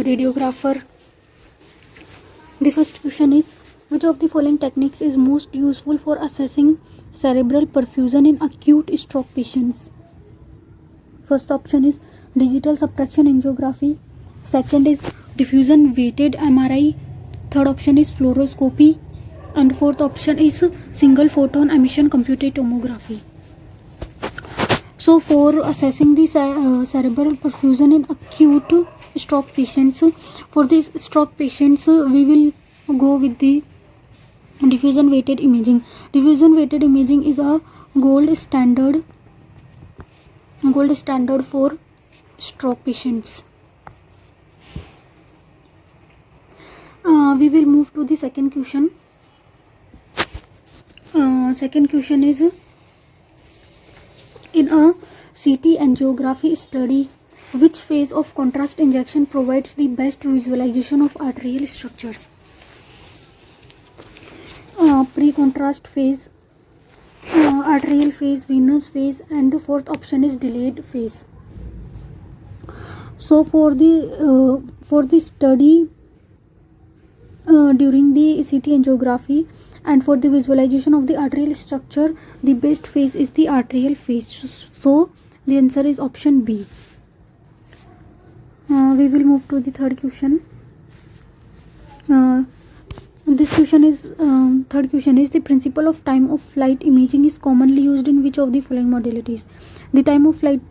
radiographer. The first question is, which of the following techniques is most useful for assessing cerebral perfusion in acute stroke patients? First option is digital subtraction angiography. Second is diffusion weighted MRI. Third option is fluoroscopy. And fourth option is single photon emission computed tomography. So for assessing the cerebral perfusion in acute stroke patients, for these stroke patients we will go with the diffusion weighted imaging. Diffusion weighted imaging is a gold standard for stroke patients. We will move to the second question. Second question is, in a CT angiography study, which phase of contrast injection provides the best visualization of arterial structures? Pre-contrast phase, arterial phase, venous phase, and the fourth option is delayed phase. So for the study during the CT angiography and for the visualization of the arterial structure, the best phase is the arterial phase. So the answer is option B. We will move to the third question. This question is third question is, the principle of time of flight imaging is commonly used in which of the following modalities? The time of flight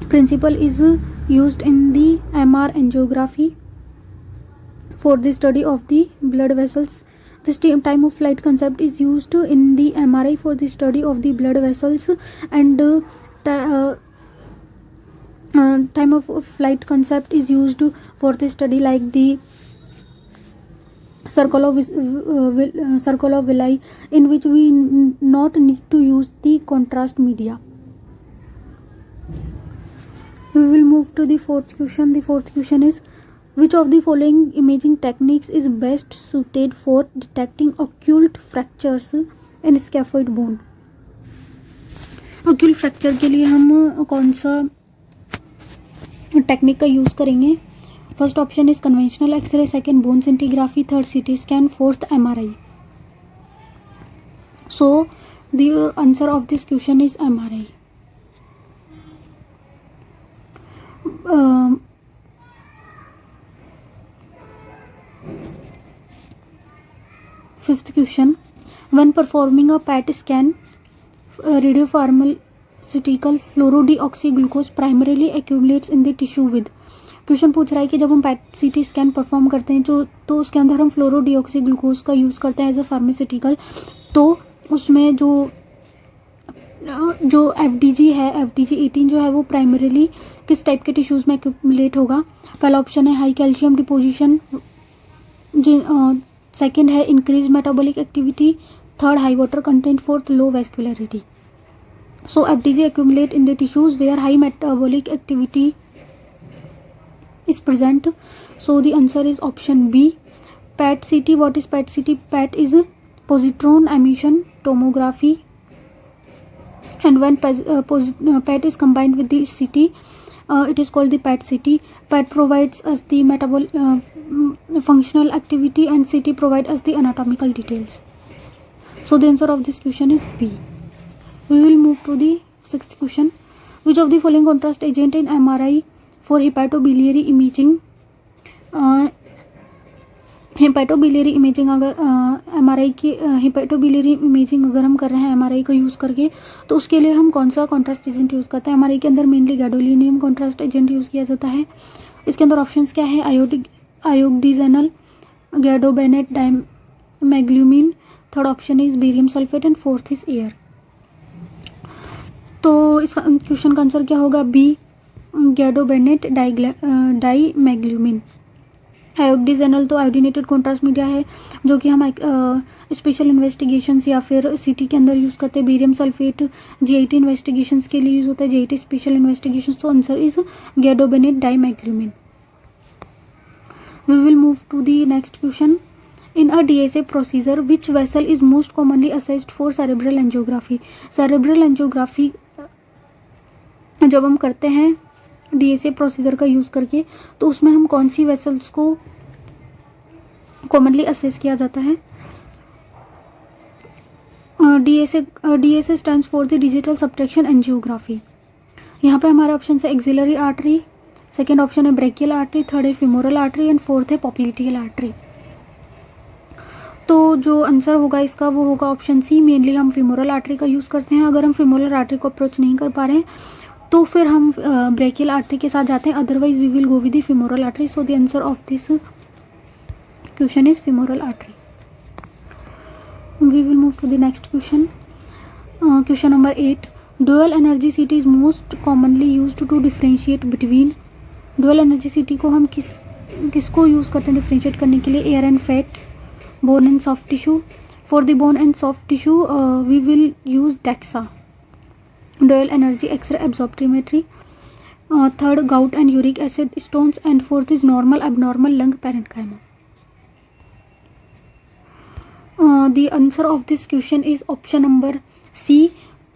principle is used in the MR angiography for the study of the blood vessels. This time of flight concept is used in the MRI for the study of the blood vessels, and time of flight concept is used for the study like the circle of villi, in which we not need to use the contrast media. We will move to the fourth question. The fourth question is, which of the following imaging techniques is best suited for detecting occult fractures in scaphoid bone? occult fracture के लिए हम कौन सा technique का use करेंगे? First option is conventional X-ray, second bone scintigraphy, third CT scan, fourth MRI. So the answer of this question is MRI. Fifth question, when performing a PET scan, radiopharmaceutical fluorodeoxyglucose primarily accumulates in the tissue with. Question पूछ रहा है कि जब हम PET CT scan perform करते हैं तो उसके अंदर हम फ्लोरोडीऑक्सीग्लूकोज का यूज़ करते हैं एज अ फार्मास्यूटिकल, तो उसमें जो FDG है, FDG18 जो है वो प्राइमरीली किस टाइप के टिश्यूज़ में एक्यूमुलेट होगा? पहला ऑप्शन है हाई कैल्शियम डिपोजिशन, सेकेंड है increase metabolic activity, third high water content, fourth low vascularity. So FDG accumulate in the tissues where high metabolic activity is present. So the answer is option B. PET CT. What is PET CT? PET is positron emission tomography, and when PET is combined with the CT, it is called the PET CT. PET provides us the functional activity and CT provides us the anatomical details. So the answer of this question is B. We will move to the sixth question. Which of the following contrast agent in MRI for hepatobiliary imaging? Hepatobiliary imaging अगर MRI की hepatobiliary imaging अगर हम कर रहे हैं MRI का use करके, तो उसके लिए हम कौन सा कॉन्ट्रास्ट एजेंट यूज़ करते हैं? MRI के अंदर mainly gadolinium contrast agent use किया जाता है. इसके अंदर ऑप्शंस क्या है? आयोडीजेनल, gadobenate dimeglumine, third option is barium sulphate and fourth is air. तो इसका क्वेश्चन का आंसर क्या होगा? बी, गैडोबेनेट डाइमैग्ल्यूमिन. आयोडीजेनल तो आयोडीनेटेड कॉन्ट्रास्ट मीडिया है जो कि हम स्पेशल इन्वेस्टिगेशंस या फिर सीटी के अंदर यूज़ करते हैं. बेरियम सल्फेट GIT इन्वेस्टिगेशंस के लिए यूज़ होता है, GIT स्पेशल इन्वेस्टिगेशंस. तो answer is gadobenate dimeglumine. We will move to the next question. In a DSA procedure, which vessel is most commonly assessed for cerebral angiography? Cerebral angiography जब हम करते हैं DSA procedure का use करके, तो उसमें हम कौन सी वेसल्स को कॉमनली असेस किया जाता है? DSA stands for the digital subtraction angiography. यहाँ पे हमारे ऑप्शन है एक्सिलरी आर्टरी, सेकेंड ऑप्शन है ब्रेकियल आर्टरी, थर्ड है फिमोरल आर्टरी एंड फोर्थ है पॉप्लिटियल आर्टरी। तो जो आंसर होगा इसका वो होगा ऑप्शन सी। मेनली हम फिमोरल आर्टरी का यूज़ करते हैं। अगर हम फिमोरल आर्टरी को अप्रोच नहीं कर पा रहे हैं तो फिर हम ब्रेकियल आर्टरी के साथ जाते हैं, otherwise we will go with the femoral artery. So the answer of this question is femoral artery. We will move to the next question. Question number 8. Dual energy city is most commonly used to differentiate between. Dual energy city को हम किसको use करते हैं differentiate करने के लिए? Air and fat, bone and soft tissue. For the bone and soft tissue we will use DEXA, dual energy x-ray absorptiometry. Third gout and uric acid stones and fourth is normal abnormal lung parenchyma. The answer of this question is option number C.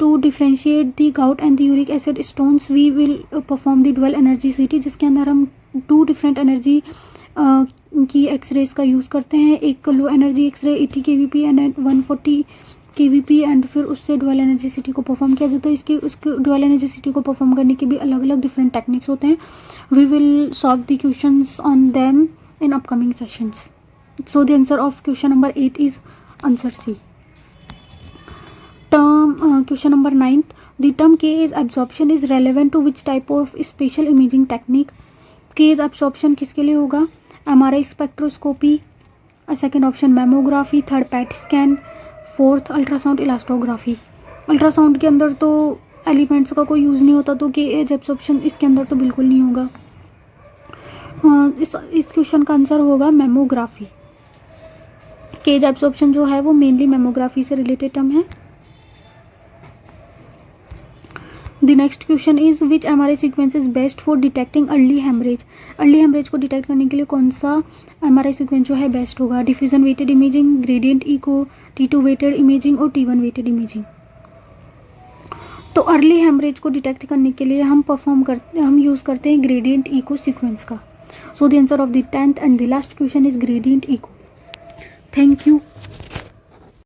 To differentiate the gout and the uric acid stones, we will perform the dual energy CT, जिसके अंदर हम 2 different energy की X rays का use करते हैं। एक low energy X ray 80 kVp and 140 kVp and फिर उससे डुअल एनर्जी CT को परफॉर्म किया जाता है। उसके डुअल एनर्जी CT को परफॉर्म करने के भी अलग अलग डिफरेंट टेक्निक्स होते हैं। We will solve the questions on them in upcoming sessions. So the answer of question number 8 is answer C. Question number 9. The term K-age absorption is relevant to which type of special imaging technique? K-age absorption किसके लिए होगा? MRI spectroscopy, second option mammography, third PET scan, fourth ultrasound elastography. Ultrasound के अंदर तो elements का कोई use नहीं होता, तो K-age absorption इसके अंदर तो बिल्कुल नहीं होगा। इस क्वेश्चन का आंसर होगा मैमोग्राफी। केज एब्जॉर्प्शन जो है वो मेनली मैमोग्राफी से रिलेटेड टर्म है। The next question is which MRI sequence is best for detecting early haemorrhage. Early haemorrhage को डिटेक्ट करने के लिए कौन सा MRI सीक्वेंस जो है बेस्ट होगा? Diffusion weighted imaging, gradient echo, T2 weighted imaging और T1 वेटेड इमेजिंग। तो अर्ली हेमरेज को डिटेक्ट करने के लिए हम यूज़ करते हैं ग्रेडियंट इको सीक्वेंस का। So the answer of the 10th and the last question is gradient echo. Thank you.